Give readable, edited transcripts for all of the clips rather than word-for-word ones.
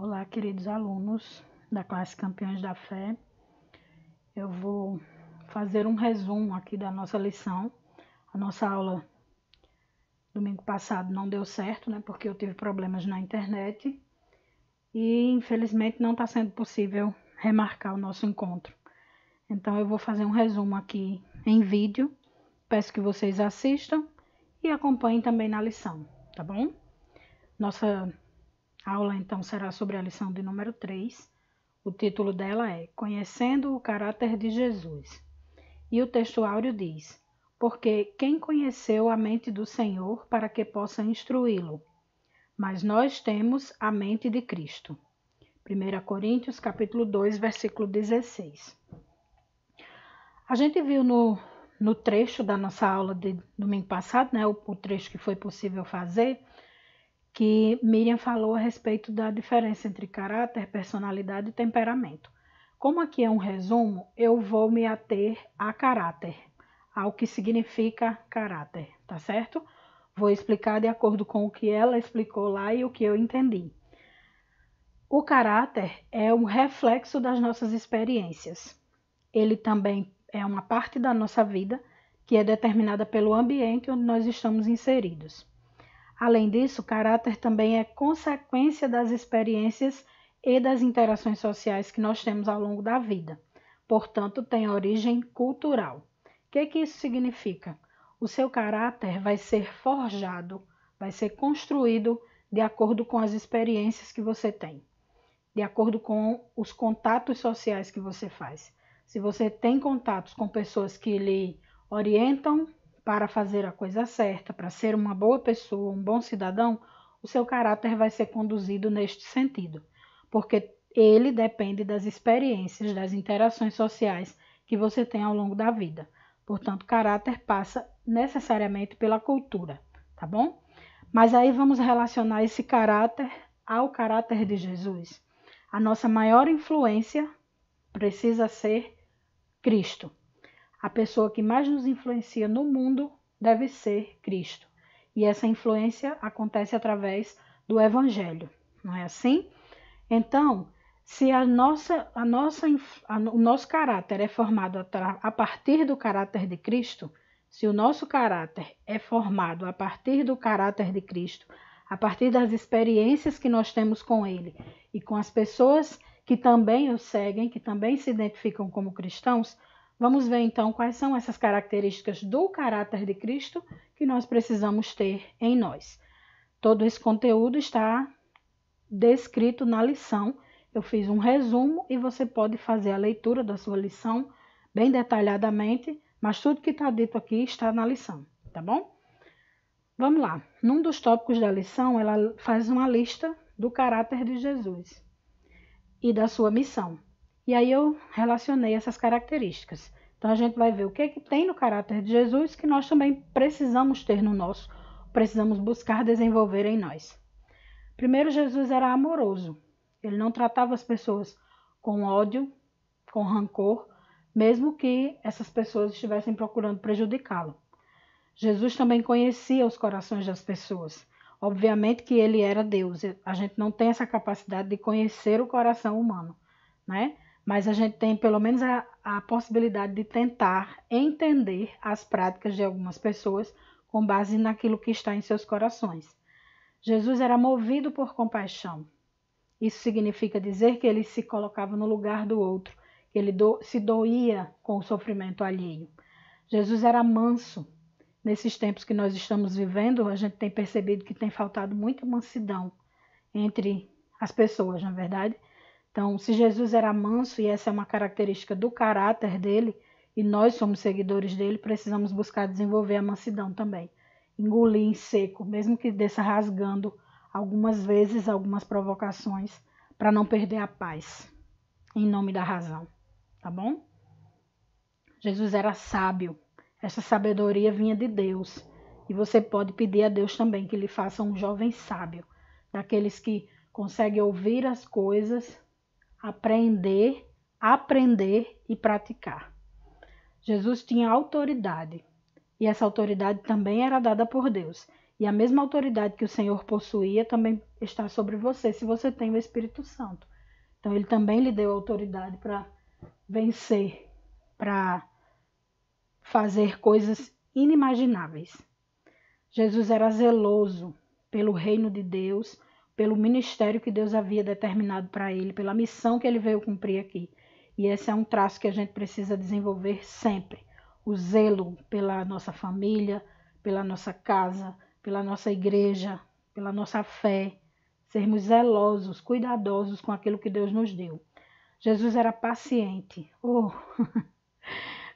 Olá, queridos alunos da classe Campeões da Fé. Eu vou fazer um resumo aqui da nossa lição. A nossa aula domingo passado não deu certo, né? Porque eu tive problemas na internet e infelizmente não está sendo possível remarcar o nosso encontro. Então eu vou fazer um resumo aqui em vídeo. Peço que vocês assistam e acompanhem também na lição, tá bom? Nossa aula então será sobre a lição de número 3. O título dela é Conhecendo o Caráter de Jesus. E o texto áureo diz: Porque quem conheceu a mente do Senhor para que possa instruí-lo? Mas nós temos a mente de Cristo. 1 Coríntios capítulo 2, versículo 16. A gente viu no trecho da nossa aula de domingo passado, né, o trecho que foi possível fazer, que Miriam falou a respeito da diferença entre caráter, personalidade e temperamento. Como aqui é um resumo, eu vou me ater a caráter, ao que significa caráter, tá certo? Vou explicar de acordo com o que ela explicou lá e o que eu entendi. O caráter é um reflexo das nossas experiências. Ele também é uma parte da nossa vida que é determinada pelo ambiente onde nós estamos inseridos. Além disso, caráter também é consequência das experiências e das interações sociais que nós temos ao longo da vida. Portanto, tem origem cultural. O que isso significa? O seu caráter vai ser forjado, vai ser construído de acordo com as experiências que você tem, de acordo com os contatos sociais que você faz. Se você tem contatos com pessoas que lhe orientam para fazer a coisa certa, para ser uma boa pessoa, um bom cidadão, o seu caráter vai ser conduzido neste sentido, porque ele depende das experiências, das interações sociais que você tem ao longo da vida. Portanto, caráter passa necessariamente pela cultura, tá bom? Mas aí vamos relacionar esse caráter ao caráter de Jesus. A nossa maior influência precisa ser Cristo. A pessoa que mais nos influencia no mundo deve ser Cristo. E essa influência acontece através do Evangelho, não é assim? Então, se o nosso caráter é formado a partir do caráter de Cristo, se o nosso caráter é formado a partir do caráter de Cristo, a partir das experiências que nós temos com Ele e com as pessoas que também o seguem, que também se identificam como cristãos, vamos ver então quais são essas características do caráter de Cristo que nós precisamos ter em nós. Todo esse conteúdo está descrito na lição. Eu fiz um resumo e você pode fazer a leitura da sua lição bem detalhadamente, mas tudo que está dito aqui está na lição, tá bom? Vamos lá. Num dos tópicos da lição, ela faz uma lista do caráter de Jesus e da sua missão. E aí eu relacionei essas características. Então a gente vai ver o que tem no caráter de Jesus que nós também precisamos ter no nosso, precisamos buscar desenvolver em nós. Primeiro, Jesus era amoroso. Ele não tratava as pessoas com ódio, com rancor, mesmo que essas pessoas estivessem procurando prejudicá-lo. Jesus também conhecia os corações das pessoas. Obviamente que ele era Deus. A gente não tem essa capacidade de conhecer o coração humano, né? Mas a gente tem pelo menos a possibilidade de tentar entender as práticas de algumas pessoas com base naquilo que está em seus corações. Jesus era movido por compaixão. Isso significa dizer que ele se colocava no lugar do outro, que ele se doía com o sofrimento alheio. Jesus era manso. Nesses tempos que nós estamos vivendo, a gente tem percebido que tem faltado muita mansidão entre as pessoas, na verdade. Então, se Jesus era manso, e essa é uma característica do caráter dele, e nós somos seguidores dele, precisamos buscar desenvolver a mansidão também. Engolir em seco, mesmo que desça rasgando algumas vezes, algumas provocações, para não perder a paz, em nome da razão, tá bom? Jesus era sábio. Essa sabedoria vinha de Deus. E você pode pedir a Deus também que lhe faça um jovem sábio, daqueles que conseguem ouvir as coisas, aprender e praticar. Jesus tinha autoridade. E essa autoridade também era dada por Deus. E a mesma autoridade que o Senhor possuía também está sobre você, se você tem o Espírito Santo. Então, ele também lhe deu autoridade para vencer, para fazer coisas inimagináveis. Jesus era zeloso pelo reino de Deus, pelo ministério que Deus havia determinado para ele, pela missão que ele veio cumprir aqui. E esse é um traço que a gente precisa desenvolver sempre. O zelo pela nossa família, pela nossa casa, pela nossa igreja, pela nossa fé. Sermos zelosos, cuidadosos com aquilo que Deus nos deu. Jesus era paciente. Oh,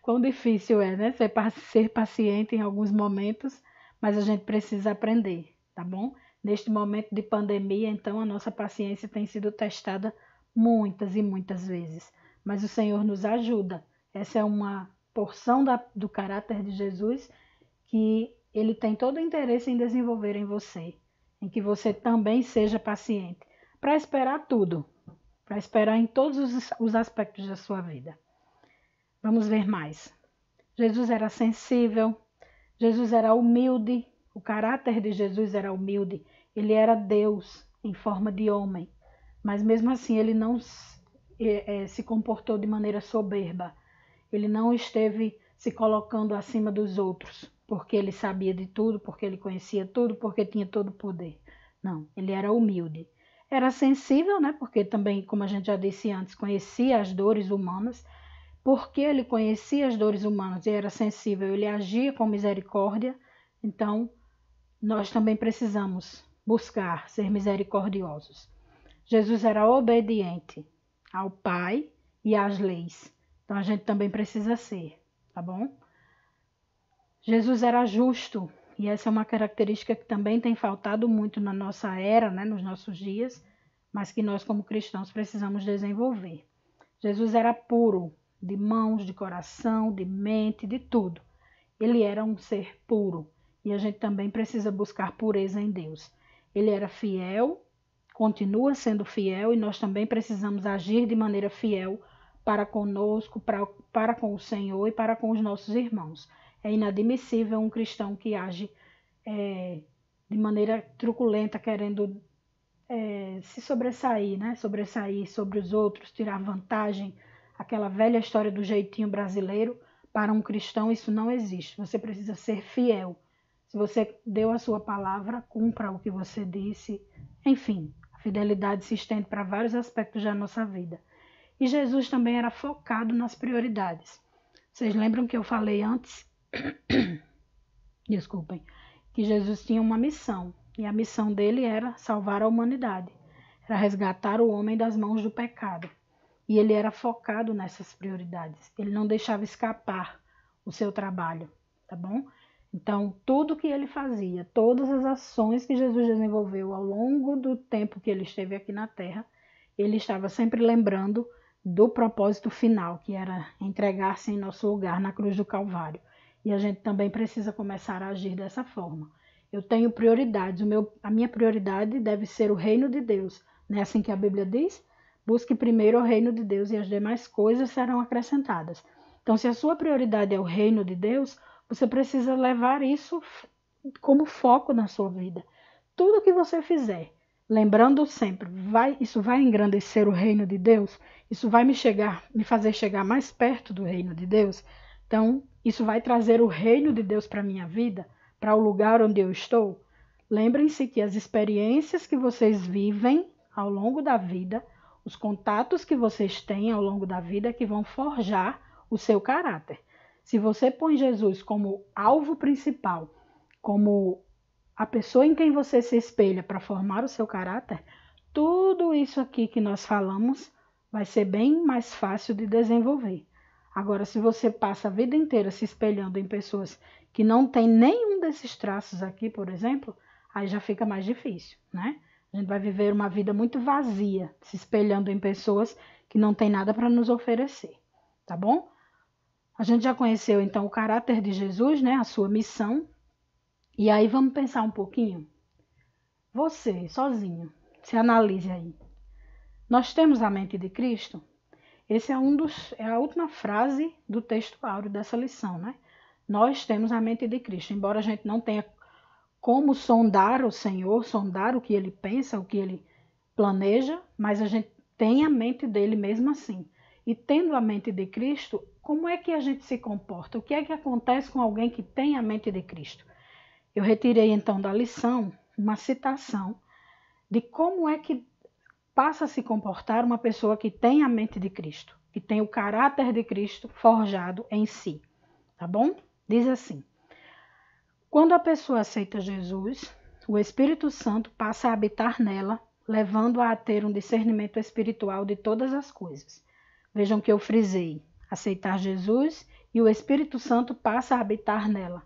quão difícil é, né? Ser paciente em alguns momentos, mas a gente precisa aprender, tá bom? Neste momento de pandemia, então, a nossa paciência tem sido testada muitas e muitas vezes. Mas o Senhor nos ajuda. Essa é uma porção do caráter de Jesus que ele tem todo o interesse em desenvolver em você, em que você também seja paciente, para esperar tudo, para esperar em todos os aspectos da sua vida. Vamos ver mais. Jesus era sensível, Jesus era humilde, o caráter de Jesus era humilde, ele era Deus em forma de homem, mas mesmo assim ele não se comportou de maneira soberba, ele não esteve se colocando acima dos outros, porque ele sabia de tudo, porque ele conhecia tudo, porque tinha todo o poder. Não, ele era humilde. Era sensível, né? Porque também, como a gente já disse antes, conhecia as dores humanas. Porque ele conhecia as dores humanas e era sensível, ele agia com misericórdia. Então, nós também precisamos buscar ser misericordiosos. Jesus era obediente ao Pai e às leis. Então, a gente também precisa ser, tá bom? Jesus era justo, e essa é uma característica que também tem faltado muito na nossa era, né, nos nossos dias, mas que nós, como cristãos, precisamos desenvolver. Jesus era puro, de mãos, de coração, de mente, de tudo. Ele era um ser puro, e a gente também precisa buscar pureza em Deus. Ele era fiel, continua sendo fiel, e nós também precisamos agir de maneira fiel para conosco, para com o Senhor e para com os nossos irmãos. É inadmissível um cristão que age de maneira truculenta, querendo se sobressair, né? Sobressair sobre os outros, tirar vantagem. Aquela velha história do jeitinho brasileiro, para um cristão isso não existe. Você precisa ser fiel. Se você deu a sua palavra, cumpra o que você disse. Enfim, a fidelidade se estende para vários aspectos da nossa vida. E Jesus também era focado nas prioridades. Vocês lembram que eu falei antes? Desculpem. Que Jesus tinha uma missão. E a missão dele era salvar a humanidade. Era resgatar o homem das mãos do pecado. E ele era focado nessas prioridades. Ele não deixava escapar o seu trabalho, tá bom? Então, tudo que ele fazia, todas as ações que Jesus desenvolveu ao longo do tempo que ele esteve aqui na Terra, ele estava sempre lembrando do propósito final, que era entregar-se em nosso lugar na cruz do Calvário. E a gente também precisa começar a agir dessa forma. Eu tenho prioridades, a minha prioridade deve ser o reino de Deus. Não é assim que a Bíblia diz? Busque primeiro o reino de Deus e as demais coisas serão acrescentadas. Então, se a sua prioridade é o reino de Deus, você precisa levar isso como foco na sua vida. Tudo que você fizer, lembrando sempre, isso vai engrandecer o reino de Deus? Isso vai me fazer chegar mais perto do reino de Deus? Então, isso vai trazer o reino de Deus para a minha vida, para o lugar onde eu estou? Lembrem-se que as experiências que vocês vivem ao longo da vida, os contatos que vocês têm ao longo da vida que vão forjar o seu caráter. Se você põe Jesus como alvo principal, como a pessoa em quem você se espelha para formar o seu caráter, tudo isso aqui que nós falamos vai ser bem mais fácil de desenvolver. Agora, se você passa a vida inteira se espelhando em pessoas que não têm nenhum desses traços aqui, por exemplo, aí já fica mais difícil, né? A gente vai viver uma vida muito vazia, se espelhando em pessoas que não têm nada para nos oferecer, tá bom? A gente já conheceu, então, o caráter de Jesus, né? A sua missão. E aí vamos pensar um pouquinho. Você, sozinho, se analise aí. Nós temos a mente de Cristo? Esse é a última frase do texto áureo dessa lição, né? Nós temos a mente de Cristo, embora a gente não tenha como sondar o Senhor, sondar o que ele pensa, o que ele planeja, mas a gente tem a mente dele mesmo assim. E tendo a mente de Cristo, como é que a gente se comporta? O que é que acontece com alguém que tem a mente de Cristo? Eu retirei então da lição uma citação de como é que passa a se comportar uma pessoa que tem a mente de Cristo, que tem o caráter de Cristo forjado em si, tá bom? Diz assim: quando a pessoa aceita Jesus, o Espírito Santo passa a habitar nela, levando-a a ter um discernimento espiritual de todas as coisas. Vejam que eu frisei: aceitar Jesus e o Espírito Santo passa a habitar nela.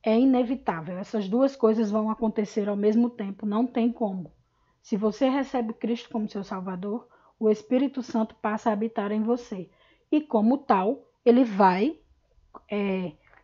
É inevitável, essas duas coisas vão acontecer ao mesmo tempo, não tem como. Se você recebe Cristo como seu Salvador, o Espírito Santo passa a habitar em você. E como tal, ele vai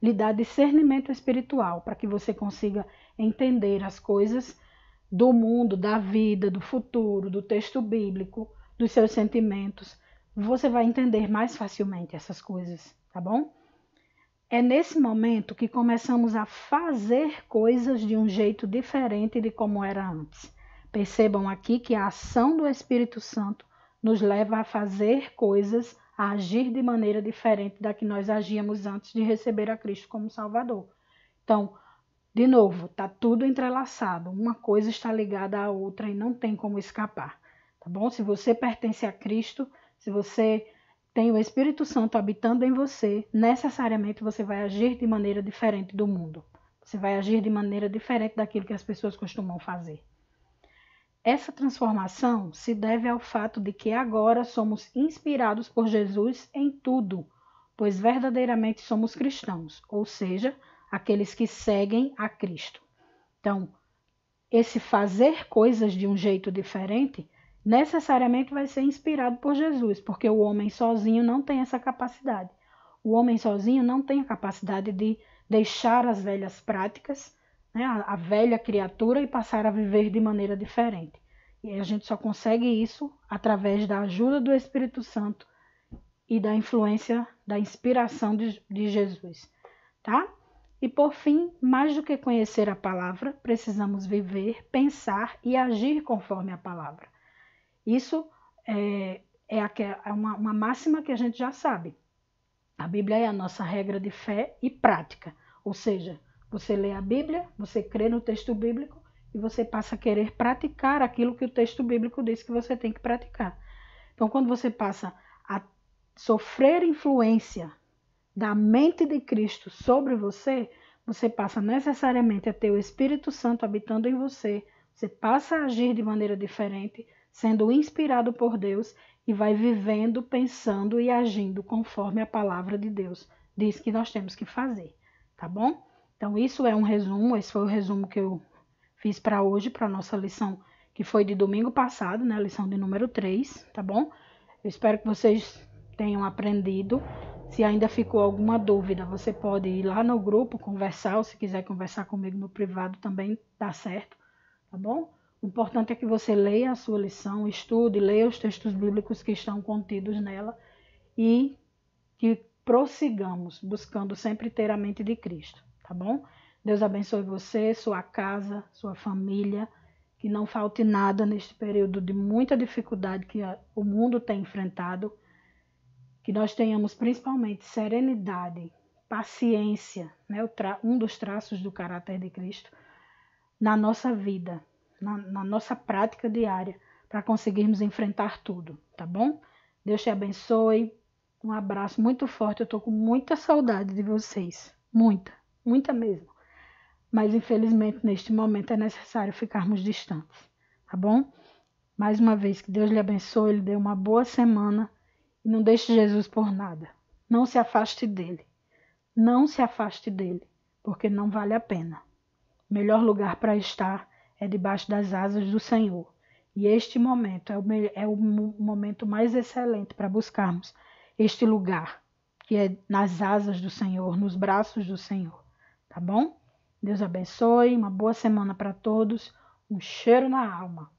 lhe dar discernimento espiritual para que você consiga entender as coisas do mundo, da vida, do futuro, do texto bíblico, dos seus sentimentos. Você vai entender mais facilmente essas coisas, tá bom? É nesse momento que começamos a fazer coisas de um jeito diferente de como era antes. Percebam aqui que a ação do Espírito Santo nos leva a fazer coisas, a agir de maneira diferente da que nós agíamos antes de receber a Cristo como Salvador. Então, de novo, está tudo entrelaçado. Uma coisa está ligada à outra e não tem como escapar, tá bom? Se você pertence a Cristo, se você tem o Espírito Santo habitando em você, necessariamente você vai agir de maneira diferente do mundo. Você vai agir de maneira diferente daquilo que as pessoas costumam fazer. Essa transformação se deve ao fato de que agora somos inspirados por Jesus em tudo, pois verdadeiramente somos cristãos, ou seja, aqueles que seguem a Cristo. Então, esse fazer coisas de um jeito diferente necessariamente vai ser inspirado por Jesus, porque o homem sozinho não tem essa capacidade. O homem sozinho não tem a capacidade de deixar as velhas práticas, né, a velha criatura, e passar a viver de maneira diferente. E a gente só consegue isso através da ajuda do Espírito Santo e da influência, da inspiração de Jesus, tá? E por fim, mais do que conhecer a palavra, precisamos viver, pensar e agir conforme a palavra. Isso é uma máxima que a gente já sabe. A Bíblia é a nossa regra de fé e prática. Ou seja, você lê a Bíblia, você crê no texto bíblico e você passa a querer praticar aquilo que o texto bíblico diz que você tem que praticar. Então, quando você passa a sofrer influência da mente de Cristo sobre você, você passa necessariamente a ter o Espírito Santo habitando em você, você passa a agir de maneira diferente, sendo inspirado por Deus e vai vivendo, pensando e agindo conforme a palavra de Deus diz que nós temos que fazer, tá bom? Então isso é um resumo, esse foi o resumo que eu fiz para hoje, para a nossa lição que foi de domingo passado, né, a lição de número 3, tá bom? Eu espero que vocês tenham aprendido. Se ainda ficou alguma dúvida, você pode ir lá no grupo conversar, ou se quiser conversar comigo no privado também dá certo, tá bom? O importante é que você leia a sua lição, estude, leia os textos bíblicos que estão contidos nela e que prossigamos buscando sempre ter a mente de Cristo, tá bom? Deus abençoe você, sua casa, sua família, que não falte nada neste período de muita dificuldade que o mundo tem enfrentado, que nós tenhamos principalmente serenidade, paciência, né? Um dos traços do caráter de Cristo, na nossa vida, na nossa prática diária, para conseguirmos enfrentar tudo, tá bom? Deus te abençoe, um abraço muito forte, eu estou com muita saudade de vocês, muita mesmo. Mas infelizmente neste momento é necessário ficarmos distantes, tá bom? Mais uma vez, que Deus lhe abençoe, lhe dê uma boa semana e não deixe Jesus por nada. Não se afaste dele. Não se afaste dele, porque não vale a pena. O melhor lugar para estar é debaixo das asas do Senhor. E este momento é o momento mais excelente para buscarmos este lugar, que é nas asas do Senhor, nos braços do Senhor. Tá bom? Deus abençoe, uma boa semana para todos, um cheiro na alma.